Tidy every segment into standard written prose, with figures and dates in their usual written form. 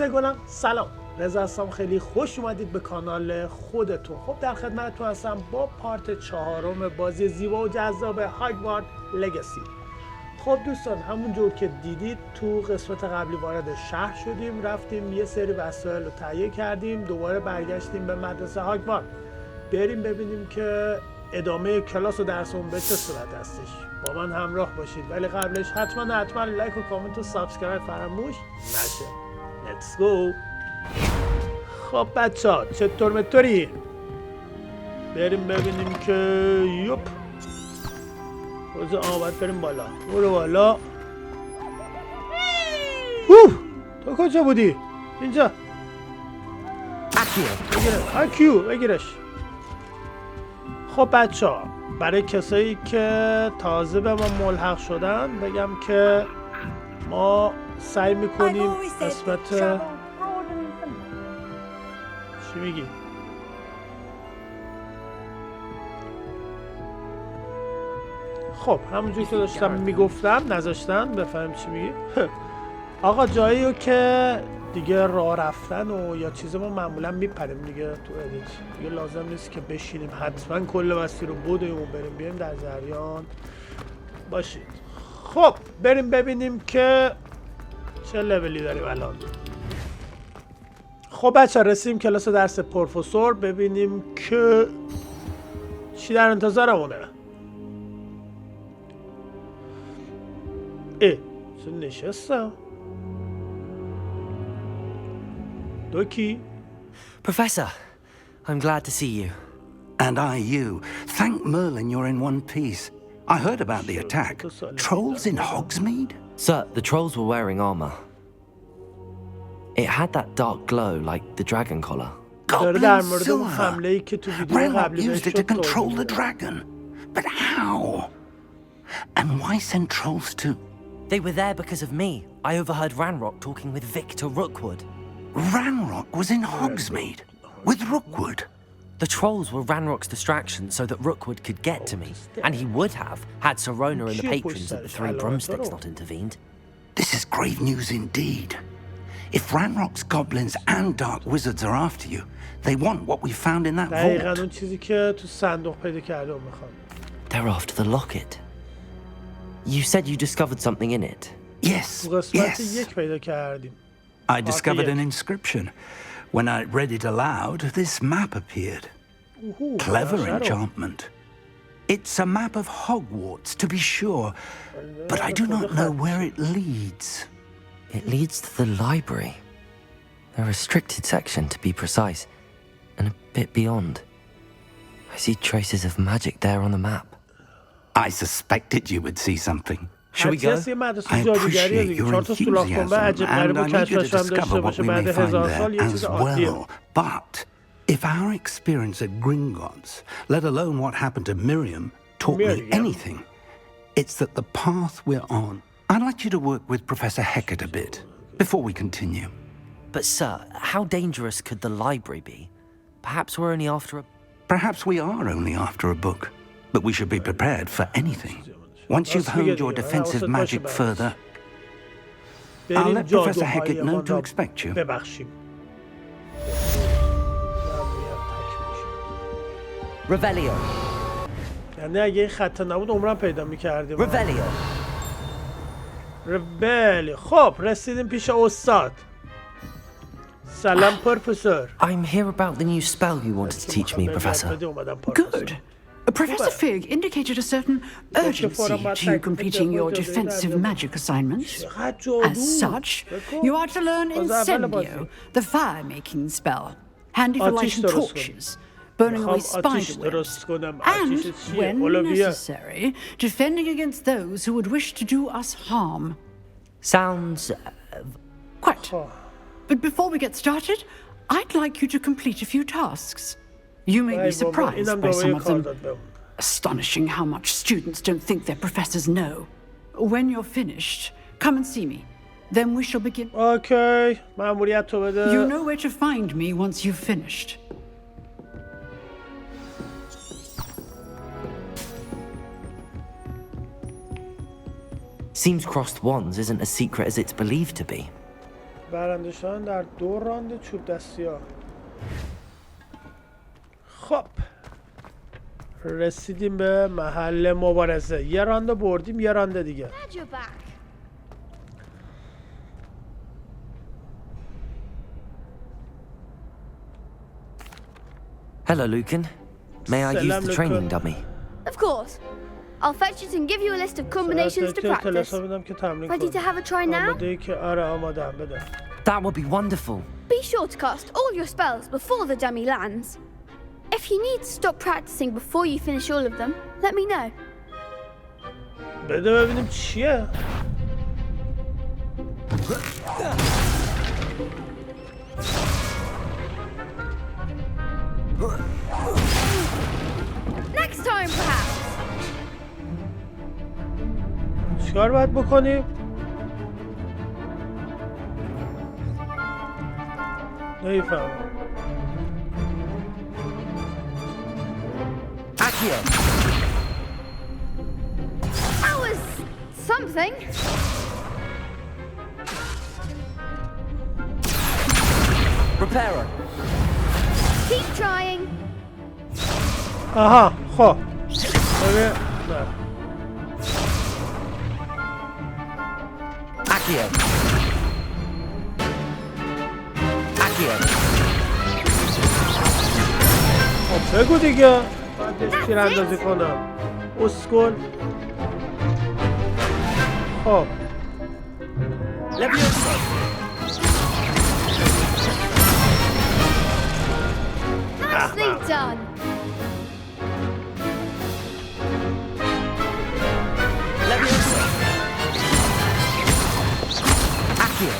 دوستای گلم سلام، رضا هستم. خیلی خوش اومدید به کانال خودتون. خب در خدمتتون هستم با پارت چهارم بازی زیبا و جذاب هاگوارت لگسی. خب دوستان، همونجور که دیدید تو قسمت قبلی وارد شهر شدیم، رفتیم یه سری وسایل رو تهیه کردیم، دوباره برگشتیم به مدرسه هاگوارت. بریم ببینیم که ادامه کلاس و درسمون به چه صورت هستش. با من همراه باشید، ولی قبلش حتما لایک و کامنت و سابسکرایب فراموش نشه. Let's go. خب بچه‌ها چطور مطوری؟ بریم ببینیم که یوپ روز آمد. بریم بالا، برو بالا. تو کجا بودی؟ اینجا اکیو بگیرش. خب بچه‌ها، برای کسایی که تازه به ما ملحق شدن بگم که ما سعی میکنیم قسمت چی میگی؟ خب همونجوری که داشتم میگفتم نذاشتن بفهم چی میگی. آقا جایی رو که دیگه راه رفتن و یا چیز ما معمولا میپریم دیگه تو ادیت، دیگه لازم نیست که بشینیم حتما کل مسیر رو بدویم و بریم بیایم، در جریان باشید. خب بریم ببینیم که چه لولی داریم الان. خب بچه رسیدیم کلاس درس پروفسور، ببینیم که چی در انتظارمونه. چه نشستم دوکی. Professor, I'm glad to see you. And I you. Thank Merlin you're in one piece. I heard about the attack. Trolls in Hogsmeade? Sir, the trolls were wearing armor. It had that dark glow like the dragon collar. Goblin silver! Ranrock used it to control the dragon. But how? And why send trolls to... They were there because of me. I overheard Ranrock talking with Victor Rookwood. Ranrock was in Hogsmeade with Rookwood. The trolls were Ranrock's distraction so that Rookwood could get to me, and he would have had Sirona and the patrons of the Three Broomsticks not intervened. This is grave news indeed. If Ranrock's goblins and dark wizards are after you, they want what we found in that vault. They're after the locket. You said you discovered something in it. Yes. I discovered an inscription. When I read it aloud, this map appeared. Clever enchantment. It's a map of Hogwarts, to be sure, but I do not know where it leads. It leads to the library. The restricted section, to be precise, and a bit beyond. I see traces of magic there on the map. I suspected you would see something. Shall we go? I appreciate your enthusiasm, and I need you to discover what we may find there as well. But if our experience at Gringotts, let alone what happened to Miriam, taught me anything, it's that the path we're on... I'd like you to work with Professor Hecat a bit, before we continue. But sir, how dangerous could the library be? Perhaps we're only after a... Perhaps we are only after a book, but we should be prepared for anything. Once you've honed your defensive magic further, I'll let Professor Hecat know to expect you. Revelio. Revelio. Revelio. خب رسیدیم پیش استاد. سلام پروفسور. I'm here about the new spell you wanted to teach me, Professor. Good. Professor Fig indicated a certain urgency to you completing your defensive magic assignments. As such, you are to learn Incendio, the fire-making spell, handy for lighting torches, burning away spider webs, and, when necessary, defending against those who would wish to do us harm. Sounds... Quite. But before we get started, I'd like you to complete a few tasks. You may be surprised by some of them. Astonishing how much students don't think their professors know. When you're finished, come and see me. Then we shall begin. Okay. You know where to find me once you've finished. Seems crossed wands isn't as secret as it's believed to be. برنده شدن در 2 راند چوب دستی ها. خب رسیدیم به محل مبارزه. یه راند بردیم، یه راند دیگه. Hello, Lucan. May I use the training dummy? Of course. I'll fetch it and give you a list of combinations to practice. Ready to have a try now? That would be wonderful. Be sure to cast all your spells before the dummy lands. If you need to stop practicing before you finish all of them, let me know. بده ببینیم چیه. Next time, perhaps. چیکار باید بکنیم؟ نمیفهمم. Accio. That was something. Repairer. Keep trying. آها خب ببین نه Accio. Accio. خب بگو دیگه باید بهش تیراندازی کنم اسکل. خب Leviosa. Nicely done. Leviosa. Accio.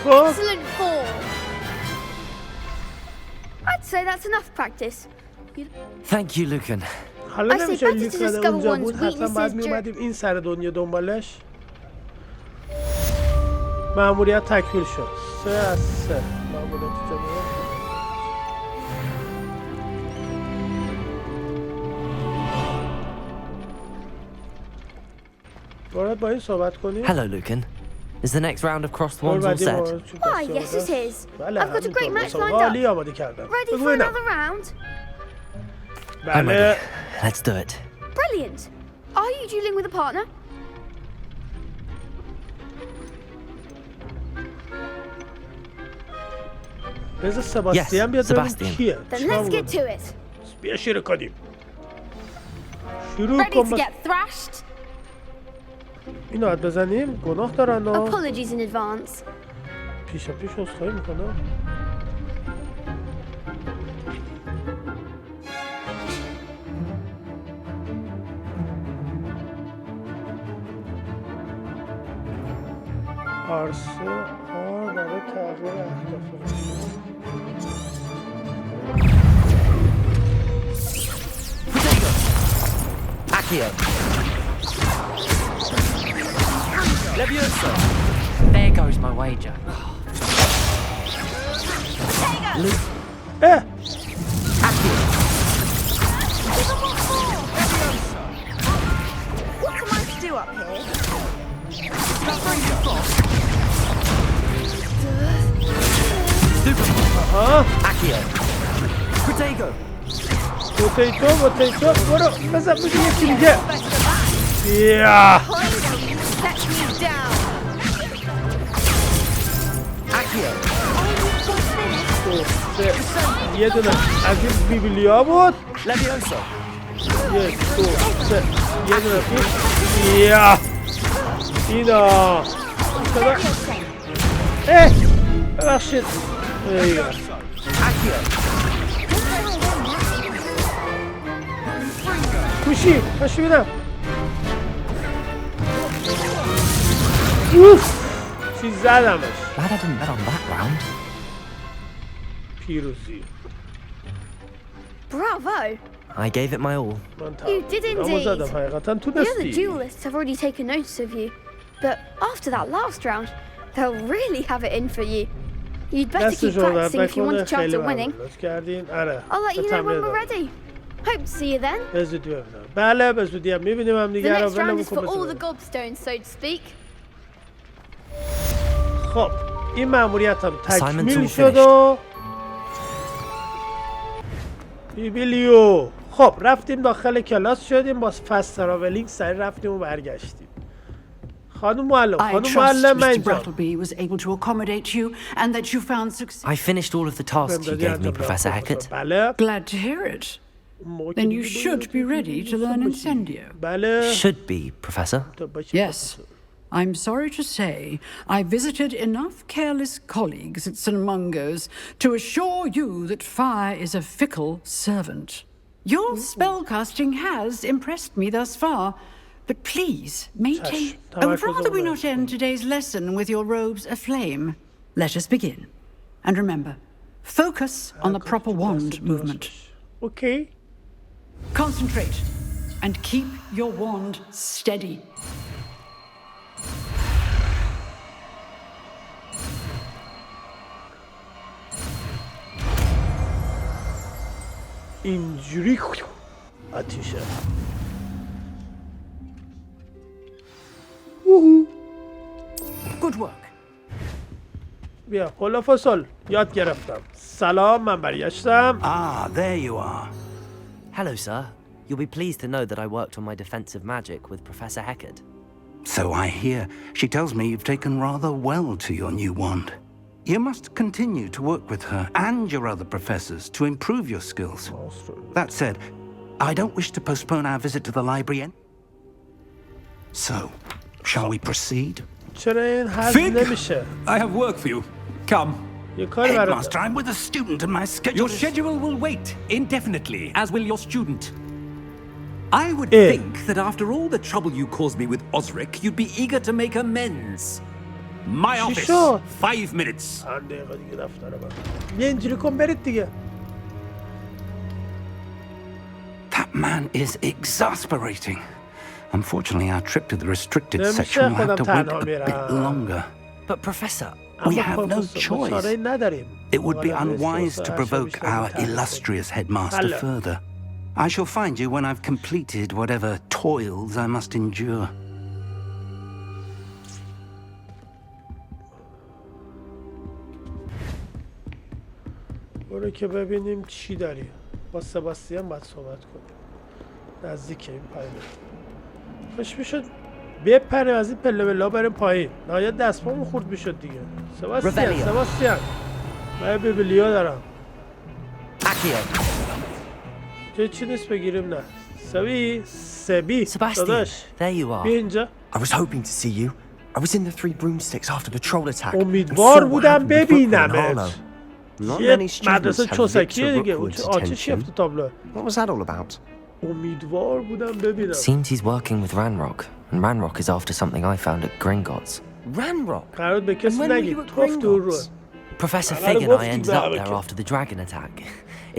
خب Excellent fall. I'd say that's enough practice. Thank you, Lucan. حالا I say نمیشه better لیک to زده discover اونجا one's بود حتما بعد weaknesses میومدیم این سر دنیا دنبالش. مأموریت تکمیل شد. 3 از 3 مأموریت جمعه. باید با این صحبت کنیم. Hello, Lucan. Is the next round of crossed wands all set? Why, yes it is. I've got a great match lined up. عالی آماده کردم. Ready for another round? I'm بله. ready. Let's do it. Brilliant. Are you dueling with a partner? بذار سباستیان بیاد ببینیم کیه. Then let's get to it. بیا شروع کنیم. شروع Ready کن. to get thrashed? اینو باید بزنیم. گناه دارن ها. Apologies in advance. پیش عذرخواهی میکنم. عرصه آر برای تغییر اهداف Accio. Leviosa. There goes my wager. Accio. What am I to do up here? Accio. Protego. پوتیتو برو بزن بگی یکی دیگه. بیا. Set me down. Accio. یه دونه از این بیبلیا بود. Leviosa. 1 2 3 یه دونه بیا. اینا ببخشید. Accio. کوشی پاشو بینم. اوف چی زدمش. Glad I didn't bet on that round. پیروزی. Bravo. I gave it my all. You did indeed. زدم حقیقتا The other تونستی. duelists have already taken notice of you, but after that last round, they'll really have it in for you. You'd better keep practicing if you want a chance at winning. I'll let you know when we're ready. Hope to see you then. به زودی ببینم. بله به زودی هم میبینیم هم The دیگه رو. next round is for all the ولمون gobstones, so to speak. خب این مأموریت هم تکمیل Assignment's all شد و بیبیلیو. خب رفتیم داخل کلاس شدیم با فست تراولینگ سریع رفتیم و برگشتیم. خانم معلم I خانم trust معلم Mr. من اینجا. Brattleby was able to accommodate you and that you found success. I finished all of the tasks you gave me, Professor Hackett. بله. Glad to hear it. Then you should be ready to learn Incendio. بله. Should be, Professor. Yes. I'm sorry to say I visited enough careless colleagues at St. Mungo's to assure you that fire is a fickle servant. Your spellcasting has impressed me thus far, but please maintain. I would rather we not end today's lesson with your robes aflame. Let us begin. And remember, focus on the proper wand movement. Okay. Concentrate and keep your wand steady. اینجوری آتیشه. Good work. بیا پلا فصل یاد گرفتم. سلام من برگشتم. Ah, there you are. Hello, sir. You'll be pleased to know that I worked on my defensive magic with Professor Hackett. So I hear. She tells me you've taken rather well to your new wand. You must continue to work with her and your other professors to improve your skills. That said, I don't wish to postpone our visit to the library. So, shall we proceed? چرا این حل نمیشه؟ I have work for you. Come. یه کاری برات Headmaster, I'm with a student and my schedule Your is... schedule will wait indefinitely, as will your student. I would Eh. think that after all the trouble you caused me with Osric, you'd be eager to make amends. My office. شد؟ 5 minutes. چند دقیقه دیگه دفتر من. یه اینجوری کن برید دیگه. That man is exasperating. Unfortunately, our trip to the restricted section will have to wait a bit longer. But, Professor, We have no choice. نداریم. It would be unwise to provoke our illustrious headmaster further. I shall find you when I've completed whatever toils I must endure. برو که ببینیم چی داری. با سباستیان باید صحبت کنیم. نزدیک این پایین. خوش میشد بپریم از این پله بلا بریم پایین. نهایت دستمون خورد میشد دیگه. سباستیان من بیبلیو دارم. Accio. چی نیست بگیریم نه. سبی Sebastian, there you are. بیا اینجا. I was hoping to see you. I was in the Three Broomsticks after the troll attack. and امیدوار saw what بودم happened with Brooklyn ببینمت. Harlow. Not یه many students مدرسه have Victor چوسکیه دیگه. Rookwood's آتیش attention. افت تابلو. What was that all about? امیدوار بودم ببینم. Seems he's working with Ranrock, and Ranrock is after something I found at Gringotts. Ranrock? قرار به And کسی when were نگید. you at توف دور رو. Gringotts? Professor I Fig and gotta I go ended to up the there after the dragon attack.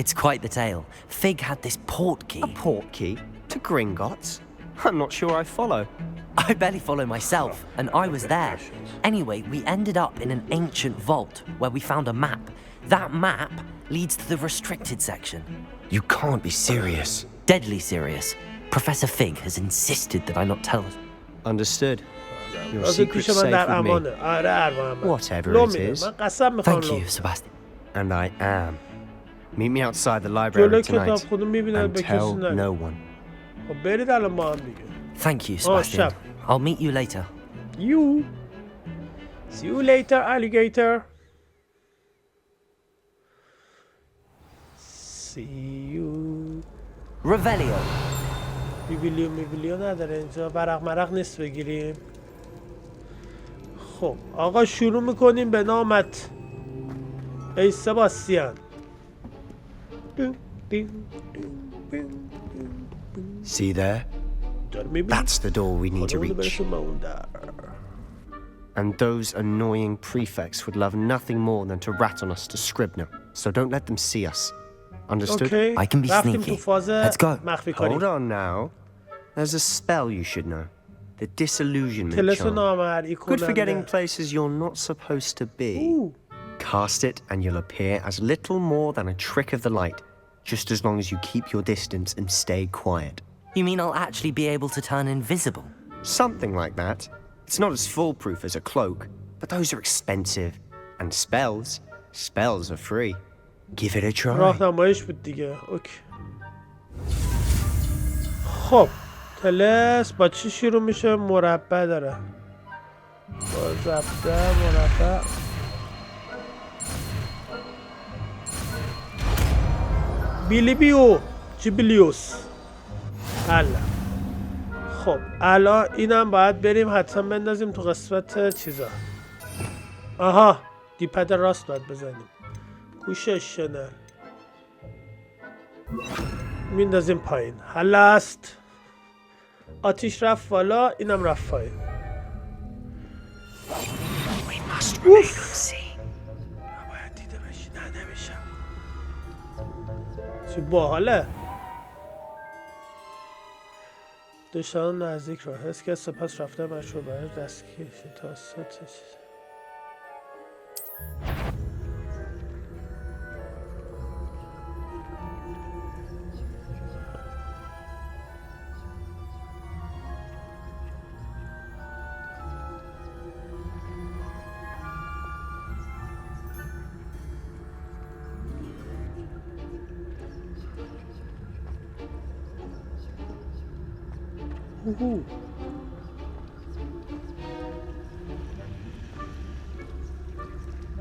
It's quite the tale. Fig had this port key. A port key? To Gringotts? I'm not sure I follow. I barely follow myself, and I was there. Anyway, we ended up in an ancient vault where we found a map. That map leads to the restricted section. You can't be serious. Deadly serious. Professor Fig has insisted that I not tell us. Understood. Your رازه secret's پیش من در safe with me. امانه. آره ارمانه. Whatever لو it میده. is. من قسم میخوام Thank لو. you, Sebastian. And I am. Meet me outside the جلوی library کتاب tonight. خودم میبینم And به کسی tell نگید. no one. خب برید الان با هم دیگه. Thank you, Sebastian. شب. I'll meet you later. You. See you later, alligator. See you. Revelio. بیبلیو نداره اینجا. برق مرق نیست بگیریم. خب آقا شروع میکنیم به نامت. ای سباستیان. See there? That's the door we need to reach. And those annoying prefects would love nothing more than to rat on us to Scribner. So don't let them see us. Understood? Okay. I can be رفتیم sneaky. تو فاز Let's go. مخفی کاری. Hold on now. There's a spell you should know. The disillusionment تلس charm. نامرئی Good for getting کننده. places you're not supposed to be. Ooh. Cast it and you'll appear as little more than a trick of the light. just as long as you keep your distance and stay quiet. You mean I'll actually be able to turn invisible? Something like that. It's not as foolproof as a cloak, but those are expensive. And spells are free. Give it a try. راهنماییش بود دیگه. اوکی. خب تلس با چی شروع میشه؟ مربع داره. با ضربه مربع. بیلیبیو جیبلیوس. حالا خب الان اینم باید بریم حتما بندازیم تو قسمت چیزا. آها دیپد راست باید بزنیم. گوشه شنل میندازیم پایین. حالا است. آتیش رفت بالا، اینم رفت پایین. نباید دیده بشی. نه نمیشم. چی باحاله. دشمن نزدیک را حس که سپس رفته مشروع برای دستگیر تا سطح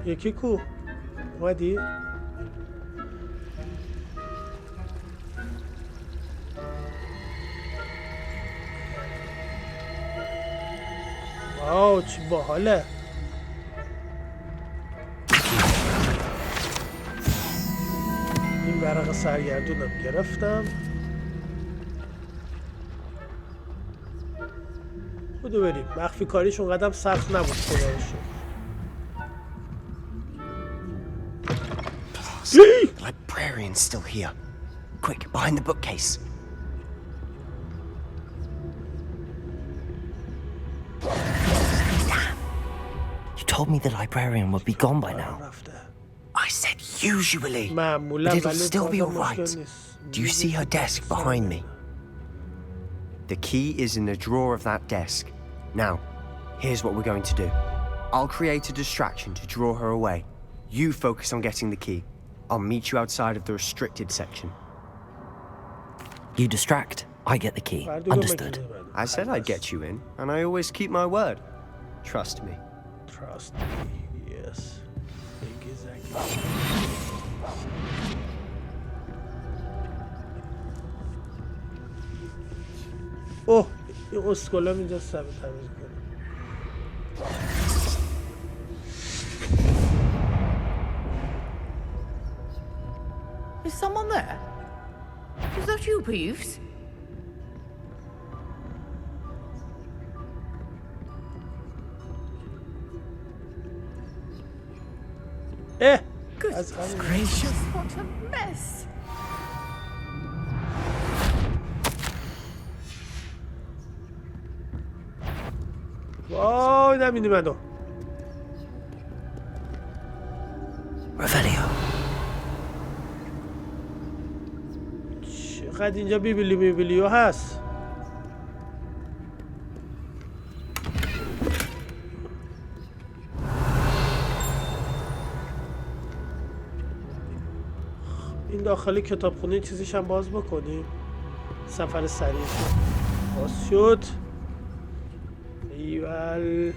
یکی کو اومدی؟ واو چی باحاله. این ورق سرگردونم گرفتم. بودو بریم. مخفی کاریش اونقدر سخت نبود خدا رو شکر. The librarian's still here. Quick, behind the bookcase. Damn. You told me the librarian would be gone by now. I said usually, معمولا but it'll still be alright. Do you see her desk behind me? The key is in the drawer of that desk. Now, here's what we're going to do. I'll create a distraction to draw her away. You focus on getting the key. I'll meet you outside of the restricted section. You distract, I get the key. Understood. I said I'd get you in, and I always keep my word. Trust me. Trust me, yes. Exactly. اوه این اسکولا اینجا سبه تمیز کنه. Is someone there? Is that you, Peeves? Goodness gracious, what a mess! وای نمیدی منو. Revelio. چقدر اینجا بیبلیو هست. این داخل کتابخونه چیزیش هم باز بکنیم. سفر سریع باز شد. ایول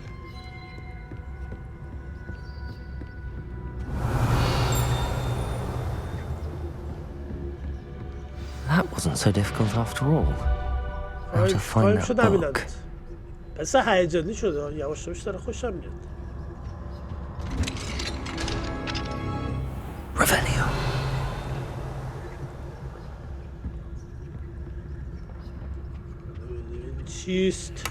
That wasn't so difficult after all. How to find that book. پس هیجانی شده. یواش یواش داره خوشم میاد. Revelio. چیست؟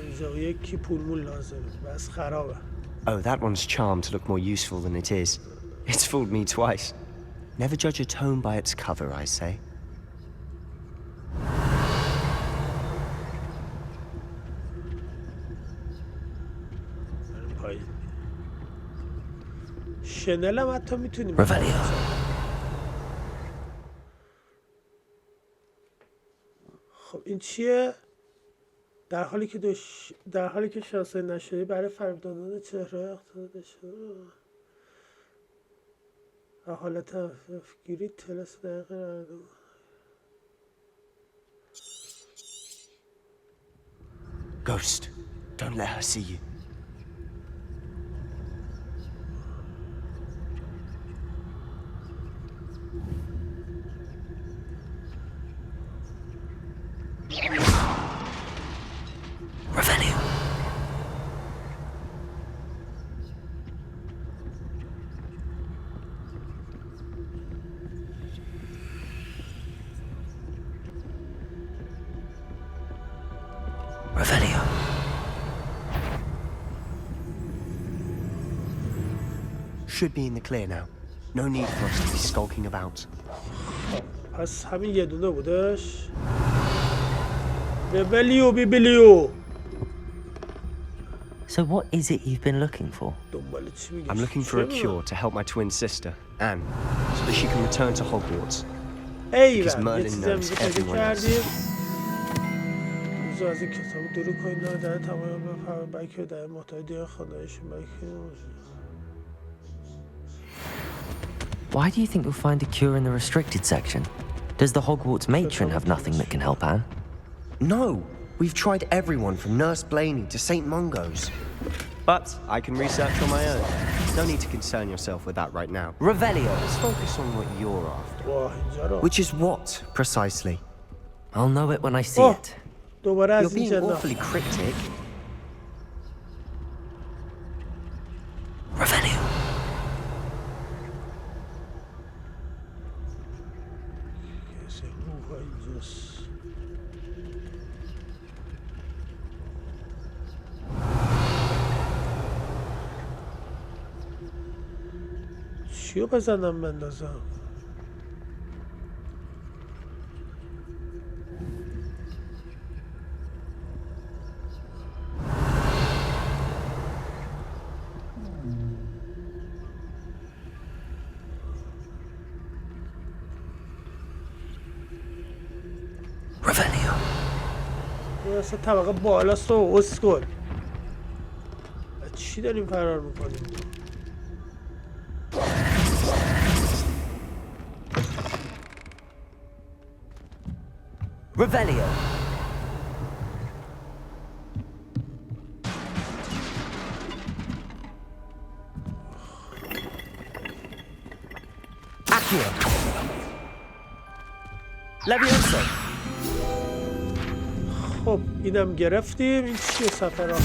اینجا یکی پولمون لازمه. بس خرابه. Oh, that one's charmed to look more useful than it is. It's fooled me twice. Never judge a tome by its cover, I say. شنل هم حتی میتونیم. Revelio. این چیه؟ در حالی که شناسایی نشدی برای فریبدادن چهره اقتضا شده حالت افگیری تلس دقیقه Ghost, don't let her see you. Revelio. Revelio. Should be in the clear now. No need for us to be skulking about. پس همین یه دونه بودش. Revelio بیبلیو. So what is it you've been looking for? I'm looking for a cure to help my twin sister, Anne, so that she can return to Hogwarts. Because Merlin knows everyone else. Why do you think you'll find a cure in the restricted section? Does the Hogwarts matron have nothing that can help Anne? No! We've tried everyone from Nurse Blaney to St. Mungo's. But I can research on my own. No need to concern yourself with that right now. Revelio. Let's focus on what you're after. Which is what, precisely? I'll know it when I see it. You're being awfully cryptic. Revelio. چیو بزنم بندازم Revelio. این اصلا طبقه بالاست و اسکل چی داریم فرار میکنیم Revelio. Accio. Levioso. خب اینم گرفتیم این چیه سفر آخر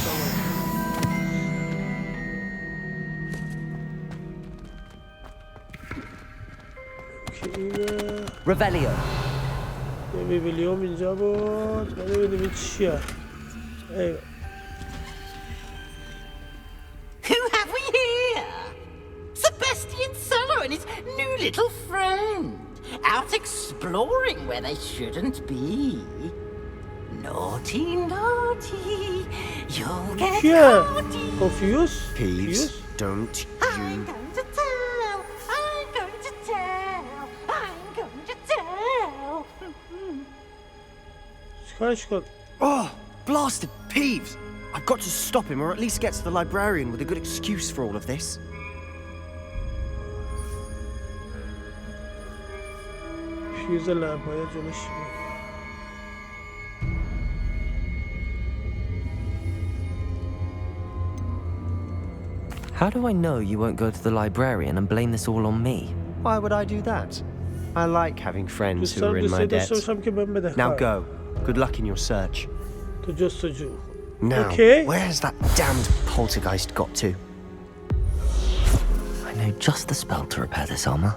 Revelio. بیبلیوم اینجا بود ببینیم این چیه Who have we here? Sebastian Sallow and his new little friend. Out exploring where they shouldn't be. Naughty, naughty. You'll get naughty. Confused? Peeves, don't you... I'm going to tell. I'm going to tell. I'm going to tell. چیکارش کن Oh, blasted Peeves! I've got to stop him or at least get to the librarian with a good excuse for all of this. فیوز لمپای جلوش How do I know you won't go to the librarian and blame this all on me? Why would I do that? I like having friends who are in my debt. Now go. Good luck in your search. Now, where's that damned poltergeist got to? I know just the spell to repair this armor.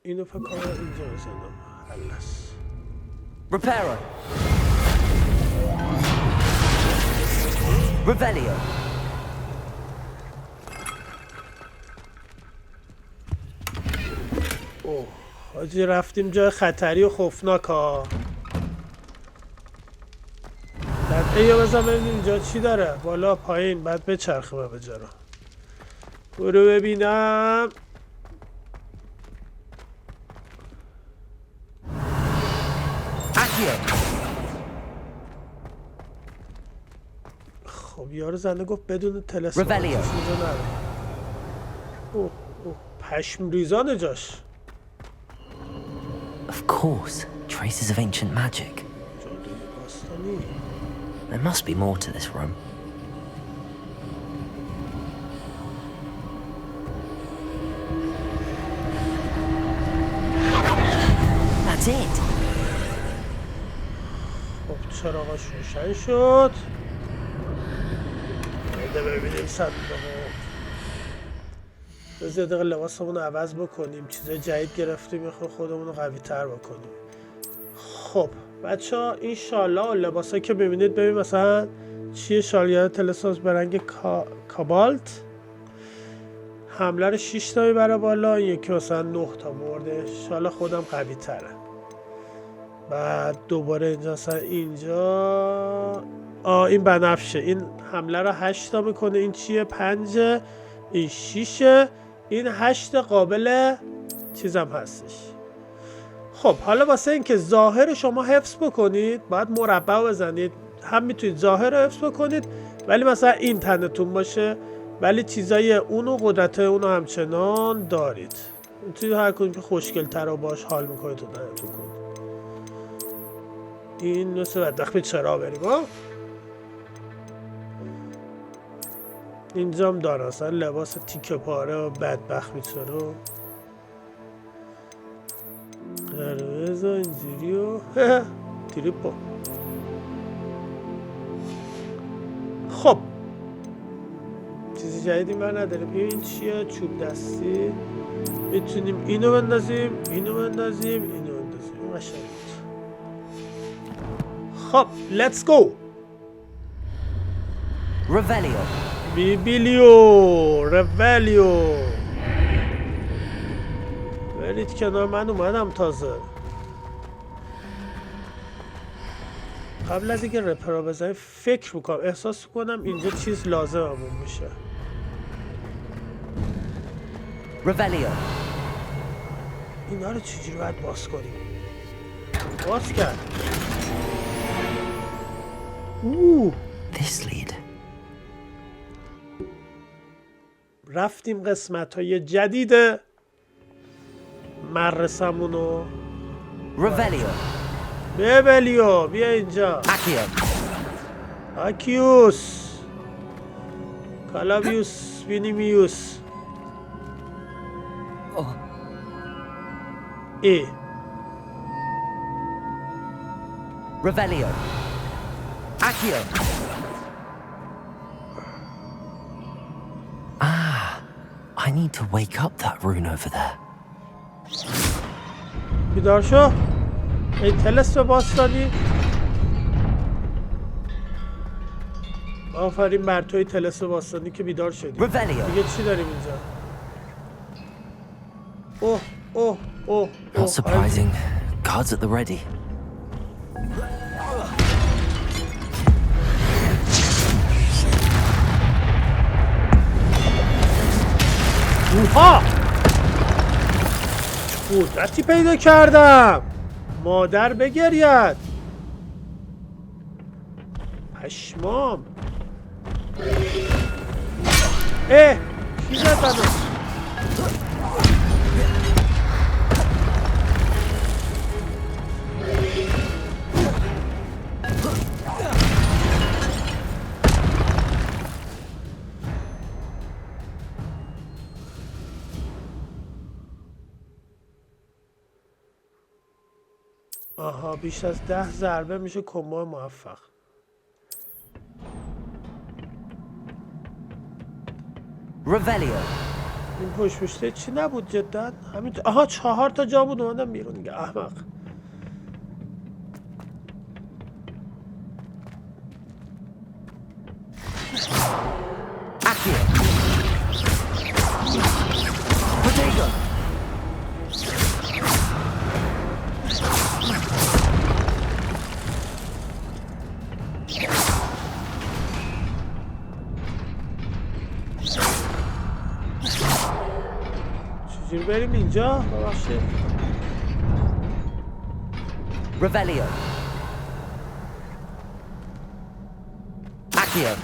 اینو فکر کنم اینجا بزنم خلاص Reparo. Revelio. اوه حاجی رفتیم جای خطری و خوفناک ها دقیقه بزن ببینیم اینجا چی داره بالا پایین بعد بچرخه به جرا برو ببینم خب یارو زنده گفت بدون تلسکوپ چیزی نره. اوه پشم ریزانه جاش. Of course, traces of ancient magic. There must be more to this room. That's it. خب چراغاش روشن شد. بده ببینیم صندوقو. بذار دقیقه لباسمون رو عوض بکنیم. چیزای جدید گرفتیم یه خودمون رو قوی تر بکنیم. خب بچه ها این شالا و لباس که ببینید ببین مثلا چیه شالیار تلسکوپ به رنگ کابالت. حمله رو 6 تا میبره بالا. یکی مثلا 9 تا برده. شالا خودم قوی تره. بعد دوباره اینجا مثلا اینجا این بنفشه. این حمله رو 8 تا میکنه. این چیه 5. این 6. این 8 قابل چیزم هستش. خب حالا واسه اینکه ظاهر شما حفظ بکنید باید مربع بزنید. هم میتونید ظاهر رو حفظ بکنید ولی مثلا این تنتون باشه ولی چیزای اونو قدرت اونو همچنان دارید. میتونید هر کدوم که خوشگل تر و باش حال میکنید تو تنتون کنید. این مثل بدبخت به چرا بریم ها. اینجام داره اصلا لباس تیکه پاره و بدبخت میچرا قرمز و اینجوری و تریپو. خب چیزی جدیدی من نداریم. این چیه چوب دستی. میتونیم اینو بندازیم اینو بندازیم اینو بندازیم. قشنگ. خب let's go. Revelio. بیبیلیو رولیو. برید کنار من اومدم تازه. قبل از اینکه رپرا بزنیم فکر میکنم احساس کنم اینجا چیز لازممون میشه. Revelio. اینا رو چجوری باید باز کنیم؟ باز کرد. This lead. رفتیم قسمت های جدید مدرسمونو. Revelio. ببلیو بیا اینجا. Accio. آکیوس کالاویوس وینیمیوس. ای Revelio. Accio. I need to wake up that rune over there. بیدار شو. ای تلسکوپ باستانی. آفرین بر توی تلسکوپ باستانی که بیدار شدی. دیگه چی داریم اینجا؟ اوه Not surprising. Guards at the ready. اوها قدرتی پیدا کردم. مادر بگرید. پشمام. کی زد منو؟ آها بیش از 10 ضربه میشه کمبو موفق. Revelio. این پشت چی نبود جدا؟ همین آها 4 تا جا بود اومدم بیرون دیگه احمق. چجوری بریم اینجا؟ ببخشید. Revelio. Accio.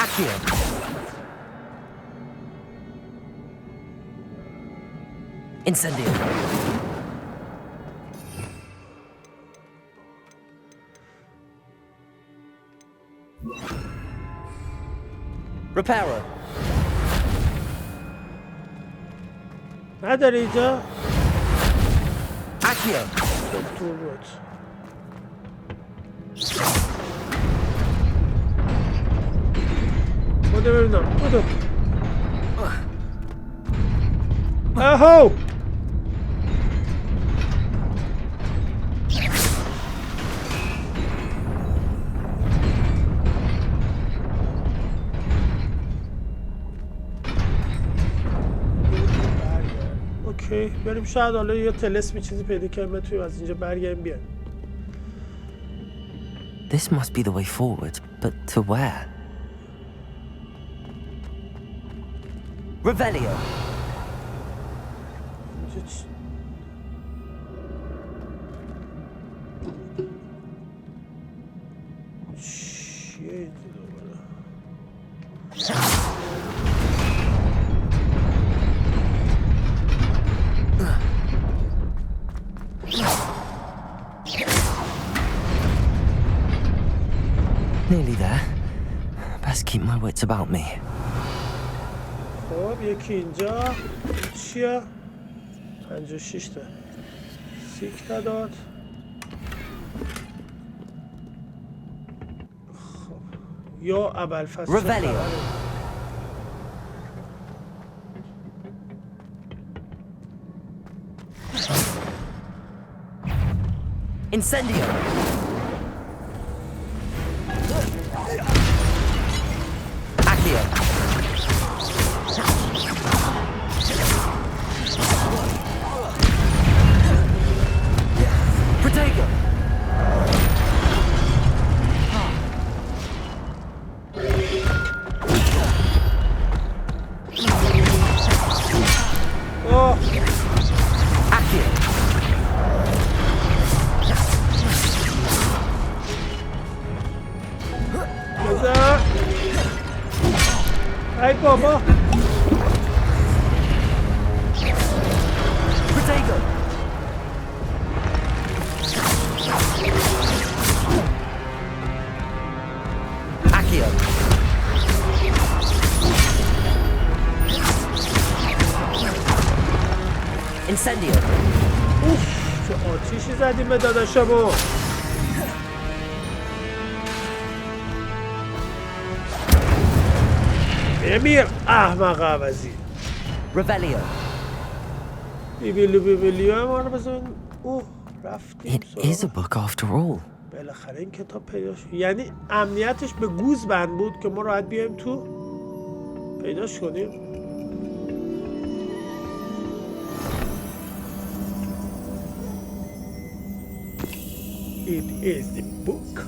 Accio. Incendio. Reparo. نداره اینجا؟ Accio. دکتر بود. بوده ببینم بوده. اهو. اوکی بریم شاید حالا یه تلسمی چیزی پیدا کنیم توی از اینجا برگردیم بیایم. This must be the way forward, but to where? Revelio. اینجا چی؟ چیه اینجا دوباره؟ Nearly there. Best keep my wits about me. خب یکی اینجا این چیه؟ 56 تا سیک نداد. خب یا ابوالفضل Revelio. Incendio. Accio. Protego. اوه Accio. بزن ای بابا Protego. Accio. Incendio. اوف چه آتیشی زدیم به داداشمو. بمیر احمق عوضی. Revelio. بیبیلیو ما رو بزن. اوه رفتیم It is a سراغ. book after all. بالاخره این کتاب پیدا شد. یعنی امنیتش به گوز بند بود که ما راحت بیایم تو پیداش کنیم. It is the book.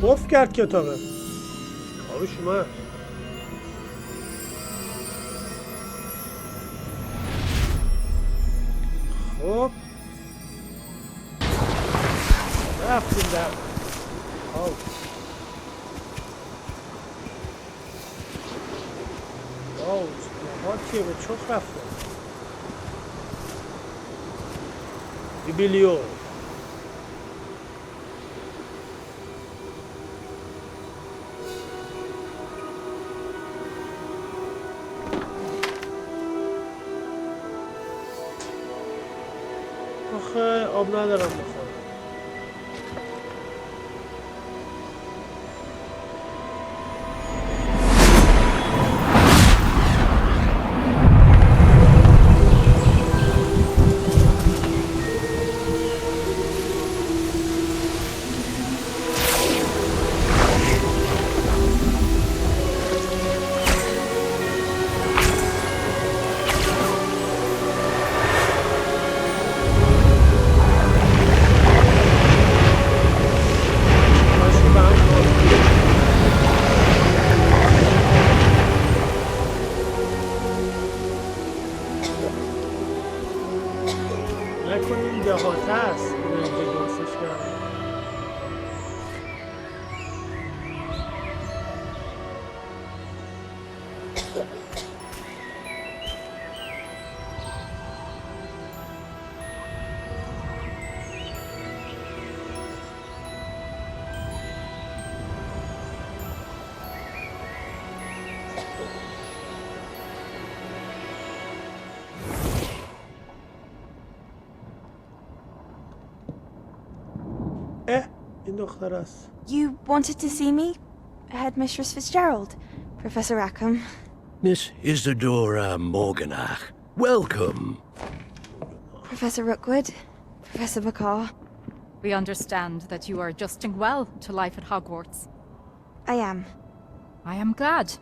توف کرد کتابه. آبش اومد. خب رفتیم در آو آو چیه به چخ رفتم بیبیلیو آخه آب ندارم بخورم. این دختر است. You wanted to see me? Headmistress Fitzgerald, Professor Rackham. Miss Isadora Morganach, welcome. Professor Rookwood, Professor Bakar. We understand that you are adjusting well to life at Hogwarts. I am. I am glad.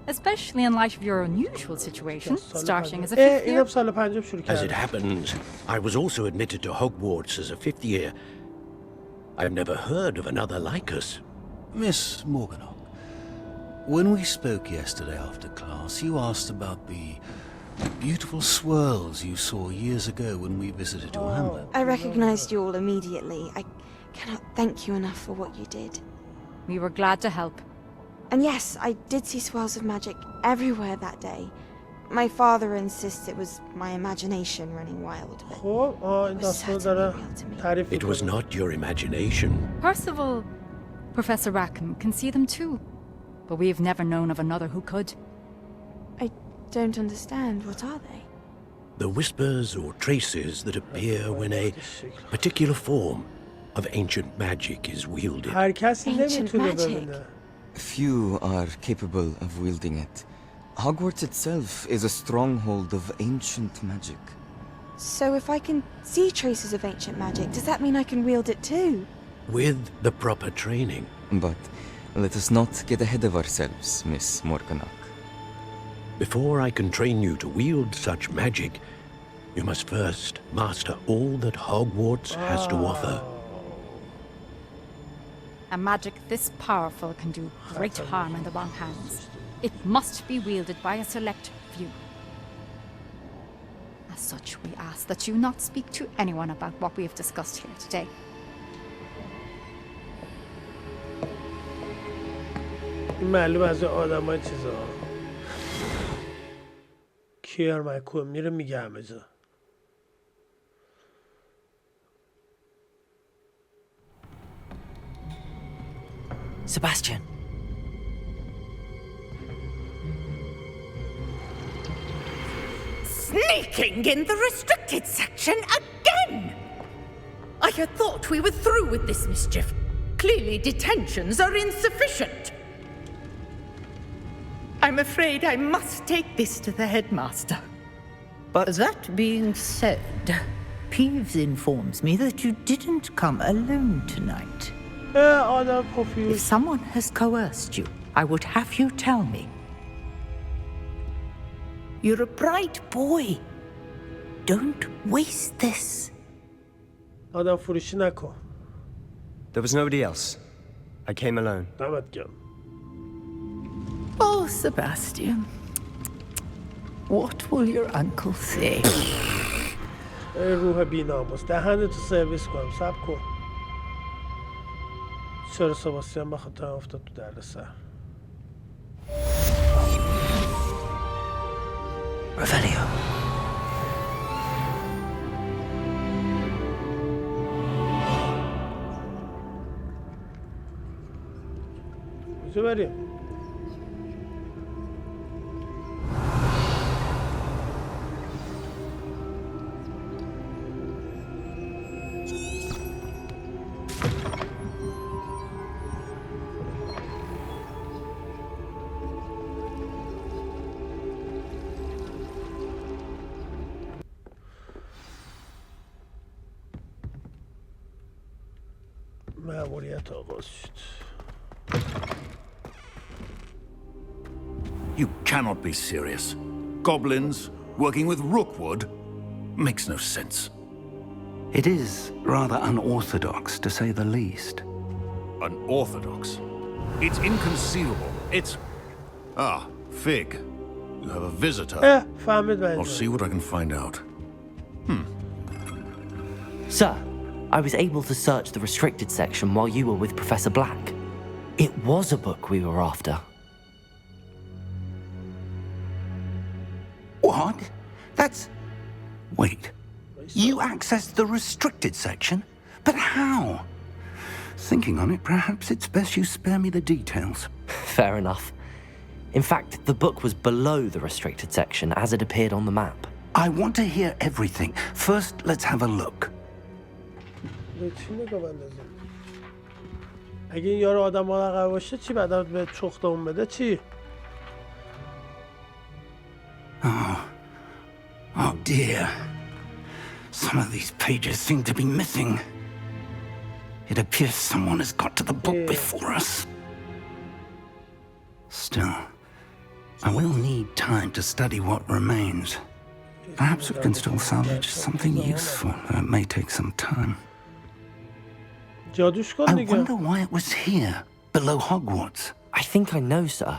Especially in light of your unusual situation, starting as a fifth year. As it happens, I was also admitted to Hogwarts as a fifth year. I've never heard of another like us. Miss Morganach, when we spoke yesterday after class, you asked about the beautiful swirls you saw years ago when we visited your hamlet. I recognized you all immediately. I cannot thank you enough for what you did. We were glad to help. And yes, I did see swirls of magic everywhere that day. My father insists it was my imagination running wild, but it was certainly real to me. It was not your imagination. Percival, Professor Rackham can see them too, but we have never known of another who could. I don't understand. What are they? The whispers or traces that appear when a particular form of ancient magic is wielded. Ancient magic? Few are capable of wielding it. Hogwarts itself is a stronghold of ancient magic. So if I can see traces of ancient magic, does that mean I can wield it too? With the proper training. But let us not get ahead of ourselves, Miss Morganach. Before I can train you to wield such magic, you must first master all that Hogwarts has to offer. A magic this powerful can do great harm in the wrong hands. It must be wielded by a select few. As such, we ask that you not speak to anyone about what we have discussed here today. معلوم از آدمای چیزا کیر مکو میره میگه همه جا. Sebastian. Sneaking in the restricted section again! I had thought we were through with this mischief. Clearly detentions are insufficient. I'm afraid I must take this to the headmaster. But that being said, Peeves informs me that you didn't come alone tonight. If someone has coerced you, I would have you tell me. You're a bright boy. Don't waste this. آدم فروشی نکن. There was nobody else. I came alone. دمت گرم. Oh, Sebastian. What will your uncle say? روح بی‌ناموس دهنتو سرویس کنم صبر کن. چرا سباستیان بخاطر افتاد تو دردسر؟ Revelio. کجا بریم؟ مأموریت آغاز شد. You cannot be serious. Goblins working with Rookwood makes no sense. It is rather unorthodox, to say the least. Unorthodox? It's inconceivable. It's... Ah, Fig. You have a visitor. I'll see what I can find out. Sir, I was able to search the restricted section while you were with Professor Black. It was a book we were after. What? That's... Wait. You accessed the restricted section? But how? Thinking on it, perhaps it's best you spare me the details. Fair enough. In fact, the book was below the restricted section as it appeared on the map. I want to hear everything. First, let's have a look. اگه این یارو آدم مراقب باشه چی بعدا به چختمون بده چی؟ Oh dear. Some of these pages seem to be missing. It appears someone has got to the book before us. Still, I will need time to study what remains. Perhaps we can still salvage something useful. It may take some time. I wonder why it was here, below Hogwarts. I think I know, sir.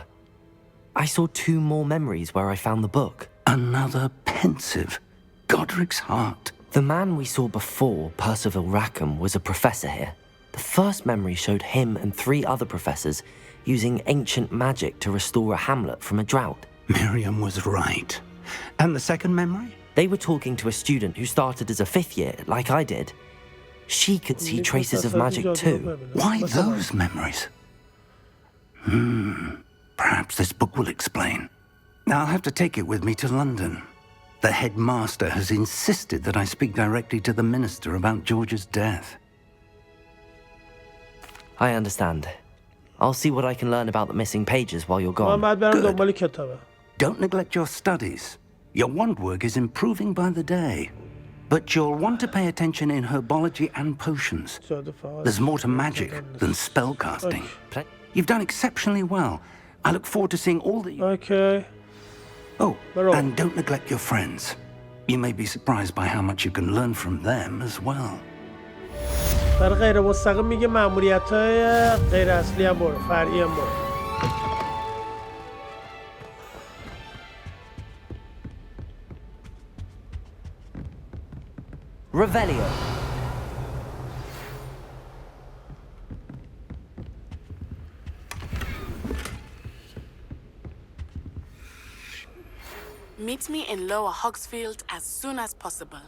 I saw 2 more memories where I found the book. Another pensive. Godric's heart. The man we saw before, Percival Rackham, was a professor here. The first memory showed him and 3 other professors using ancient magic to restore a hamlet from a drought. Miriam was right. And the second memory? They were talking to a student who started as a 5th year, like I did. She could see traces of magic too. Why those memories? Perhaps this book will explain. Now I'll have to take it with me to London. The headmaster has insisted that I speak directly to the minister about George's death. I understand. I'll see what I can learn about the missing pages while you're gone. Good. Don't neglect your studies. Your wand work is improving by the day. But you'll want to pay attention in herbology and potions. There's more to magic than spellcasting. You've done exceptionally well. I look forward to seeing all that you... Okay. Oh, and don't neglect your friends. You may be surprised by how much you can learn from them as well. در غیر مستقیم میگه مأموریت‌های غیر اصلی هم برو، فرعی هم برو. Revelio. Meet me in Lower Hogsfield as soon as possible.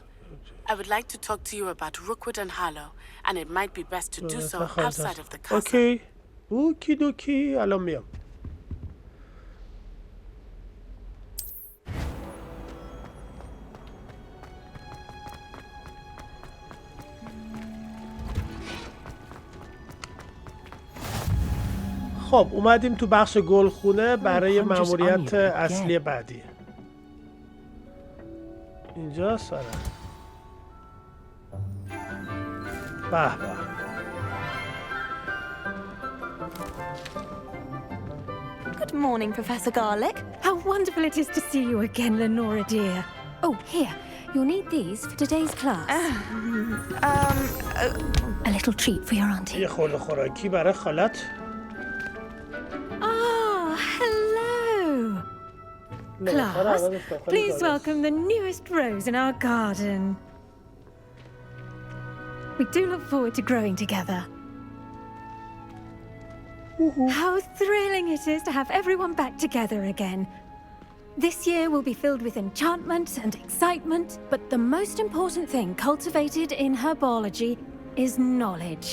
I would like to talk to you about Rookwood and Harlow, and it might be best to do so outside of the castle. Okay. Okie dokie. الان میام. خب اومدیم تو بخش گلخونه برای مأموریت اصلی بعدی. اینجا سارا. به به. Good morning, Professor Garlick. How wonderful it is to see you again, Lenora dear. Oh, here. You'll need these for today's class. A little treat for your auntie. یه خورده خوراکی برای خالت. Oh, hello. Class, please welcome the newest rose in our garden. We do look forward to growing together. How thrilling it is to have everyone back together again. This year will be filled with enchantment and excitement, but the most important thing cultivated in herbology is knowledge.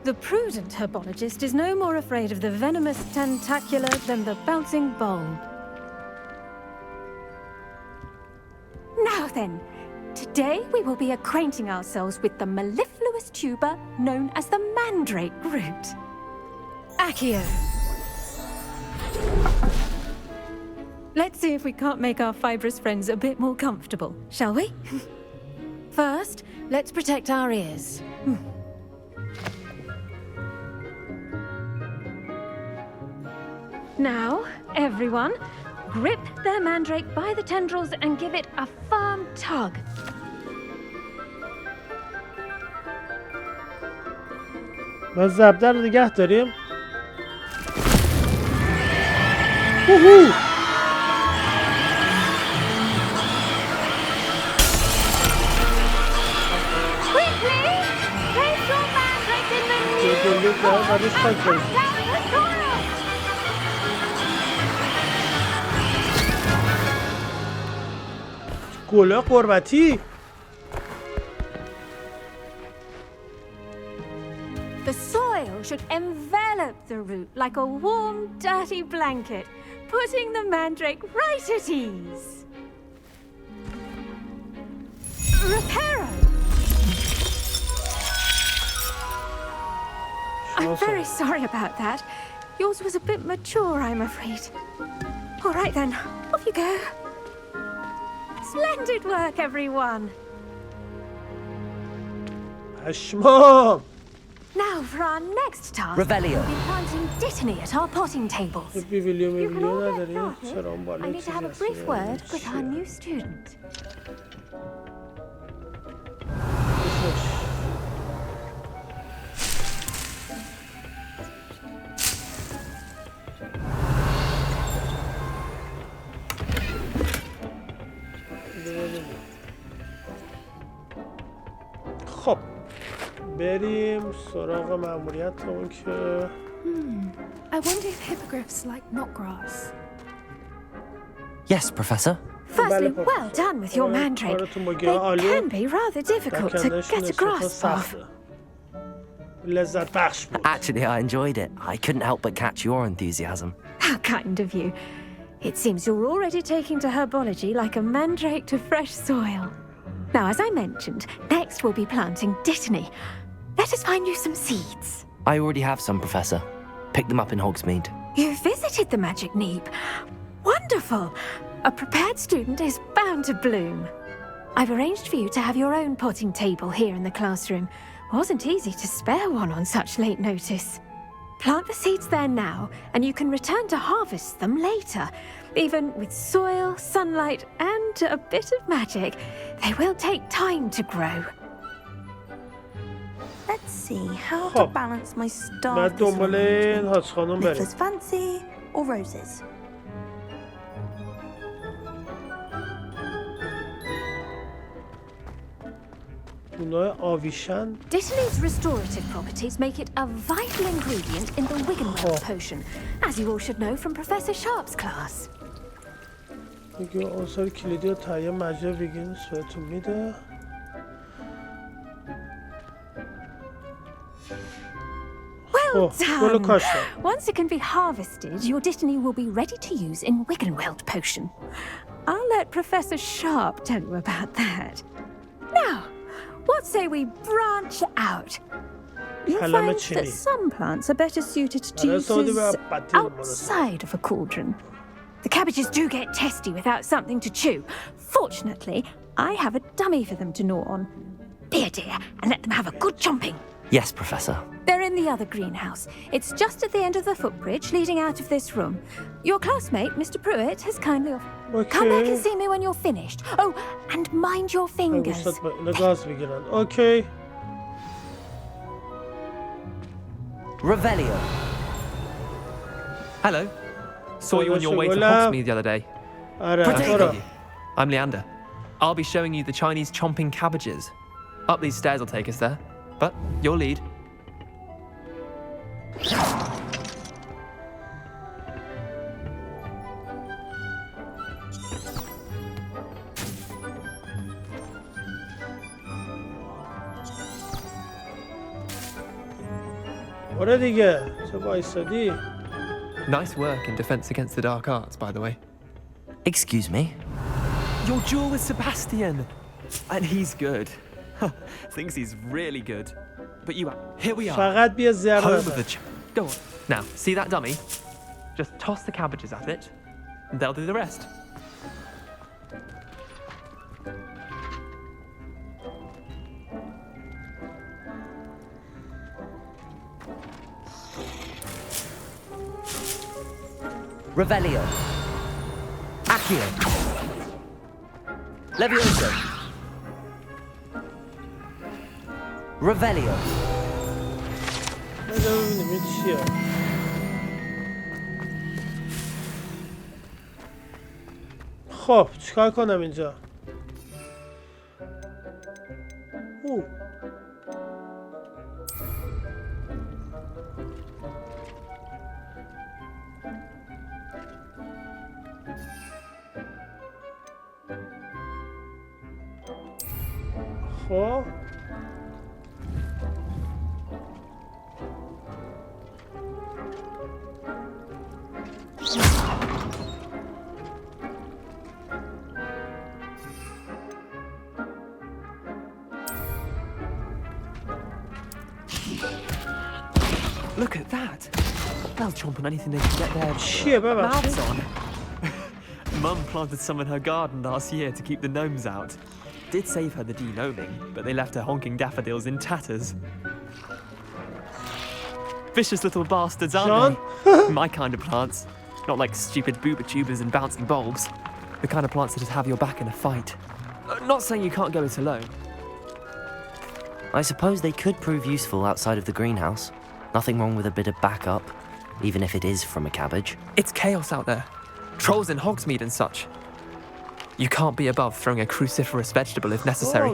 The prudent herbologist is no more afraid of the venomous tentacular than the bouncing bulb. Now then, today we will be acquainting ourselves with the mellifluous tuber known as the mandrake root. Accio. Let's see if we can't make our fibrous friends a bit more comfortable, shall we? First, let's protect our ears. Now, everyone, grip their mandrake by the tendrils and give it a firm tug. ما زبده رو نگه داریم. گله قربتی. The soil should envelop the root like a warm, dirty blanket, putting the mandrake right at ease. Reparo! I'm very sorry about that. Yours was a bit mature, I'm afraid. All right then, off you go. Splendid work, everyone. Ashmam! Now for our next task, Revelio. we'll be planting dittany at our potting tables. You can all get started. I need to have a brief word with our new student. خب بریم سراغ مأموریت اون که I wonder if hippogriffs like knotgrass. Yes, Professor. Firstly, well done with your mandrake. They can be rather difficult to get a grasp of. لذت بخش بود. Actually, I enjoyed it. I couldn't help but catch your enthusiasm. How kind of you. It seems you're already taking to herbology like a mandrake to fresh soil. Now, as I mentioned, next we'll be planting dittany. Let us find you some seeds. I already have some, Professor. Picked them up in Hogsmeade. You visited the Magic Neep. Wonderful. A prepared student is bound to bloom. I've arranged for you to have your own potting table here in the classroom. Wasn't easy to spare one on such late notice. Plant the seeds there now, and you can return to harvest them later. Even with soil, sunlight, and a bit of magic, they will take time to grow. Let's see how to balance my star. Nicholas fancy or roses? Dittany's restorative properties make it a vital ingredient in the Wiggenweld potion, as you all should know from Professor Sharp's class. عنصر کلیدی و تهیه مجرا ویگینز بهتون میده. Well done! Once it can be harvested, your dittany will be ready to use in Wiggenweld potion. I'll let Professor Sharp tell you about that. Now, what say we branch out? You'll find that some plants are better suited to uses outside of a cauldron. The cabbages do get testy without something to chew. Fortunately, I have a dummy for them to gnaw on. Be a dear and let them have a good chomping. Yes, Professor. They're in the other greenhouse. It's just at the end of the footbridge leading out of this room. Your classmate, Mr. Pruitt, has kindly offered. Come back and see me when you're finished. Oh, and mind your fingers. Okay. Revelio. Hello. Saw you on your way to Hogsmeade the other day. I'm Leander. I'll be showing you the Chinese chomping cabbages. Up these stairs will take us there. But your lead. آره دیگه چه وایسادی. Nice work in defense against the dark arts, by the way. Excuse me? Your duel with Sebastian! And he's good. Thinks he's really good. But you are. Here we are. فقط بیا زر Home of the Go on. Now, see that dummy? Just toss the cabbages at it, and they'll do the rest. Revelio. Accio. Levioso. Revelio. ببینیم این چیه. خب چیکار کنم اینجا؟ خب Look at that. They'll chomp on anything they can get their mouths on. Mum planted some in her garden last year to keep the gnomes out. Did save her the de-gnoming, but they left her honking daffodils in tatters. Vicious little bastards, aren't they? My kind of plants. Not like stupid booba tubers and bouncing bulbs. The kind of plants that just have your back in a fight. Not saying you can't go it alone. I suppose they could prove useful outside of the greenhouse. Nothing wrong with a bit of backup, even if it is from a cabbage. It's chaos out there. Trolls in Hogsmeade and such. You can't be above throwing a cruciferous vegetable if necessary.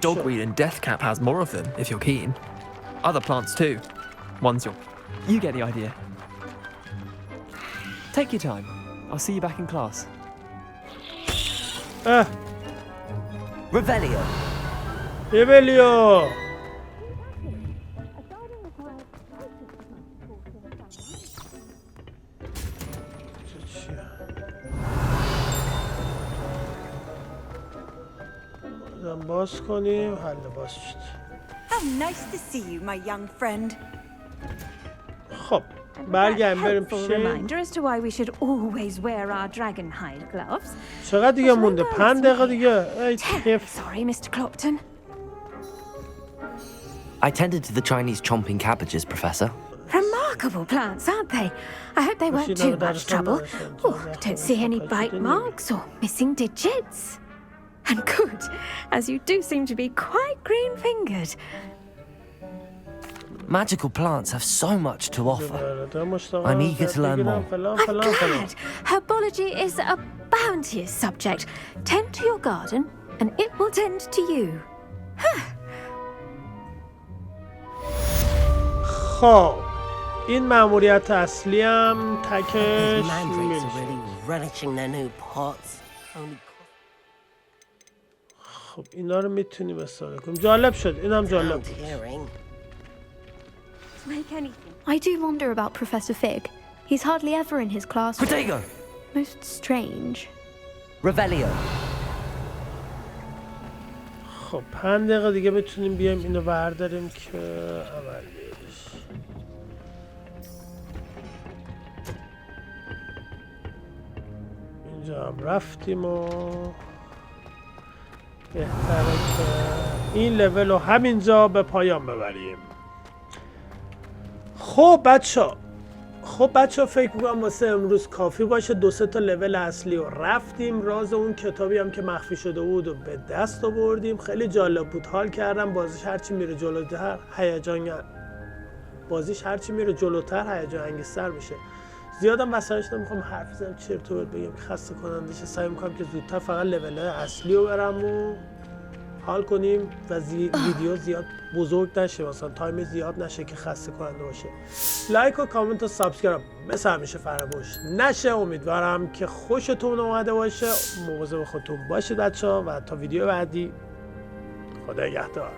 Dogweed and deathcap has more of them, if you're keen. Other plants too. Ones you're... You get the idea. Take your time. I'll see you back in class. Revelio. Revelio. باز کنیم حل باز شد. How nice to see you, my young friend. خب برگردیم بریم پیش reminder as to why we should always wear our dragon hide gloves. چقدر دیگه مونده؟ 5 دقیقه دیگه. Sorry, Mr. Clopton. I tended to the Chinese chomping cabbages, Professor. Remarkable plants, aren't they? I hope they weren't too much trouble. Oh, I don't see any bite marks or missing digits. And good, as you do seem to be quite green-fingered. Magical plants have so much to offer. I'm eager to learn more. I'm glad. Herbology is a bounteous subject. Tend to your garden, and it will tend to you. خب این مأموریت اصلی هم تکش خب اینا رو میتونیم استفاده کنیم. جالب شد. اینم جالب بود. I do wonder about Professor Fig. He's hardly ever in his classroom. Protego. Most strange. Revelio. خب 5 دقیقه دیگه بتونیم بیایم اینو برداریم که اولیش. اینجا هم رفتیم و بهتره که این لول رو همینجا به پایان ببریم. خب بچه فکر میکنم واسه امروز کافی باشه. 2-3 تا لول اصلی رو رفتیم. راز اون کتابی هم که مخفی شده بود و به دست آوردیم. خیلی جالب بود. حال کردم. بازیش هرچی میره جلوتر هیجان انگیزتر میشه. زیادم وسایلش نمیخوام حرف بزنم چرت و پرت بگم که خسته کننده شه. سعی میکنم که زودتر فقط لول اصلی رو برم و حال کنیم و ویدیو زیاد بزرگ نشه، مثلا تایم زیاد نشه که خسته کننده باشه. لایک و کامنت و سابسکرایب مثل همیشه فراموش نشه. امیدوارم که خوشتون اومده باشه. مواظب خودتون باشید بچه‌ها و تا ویدیو بعدی خدا نگهدار.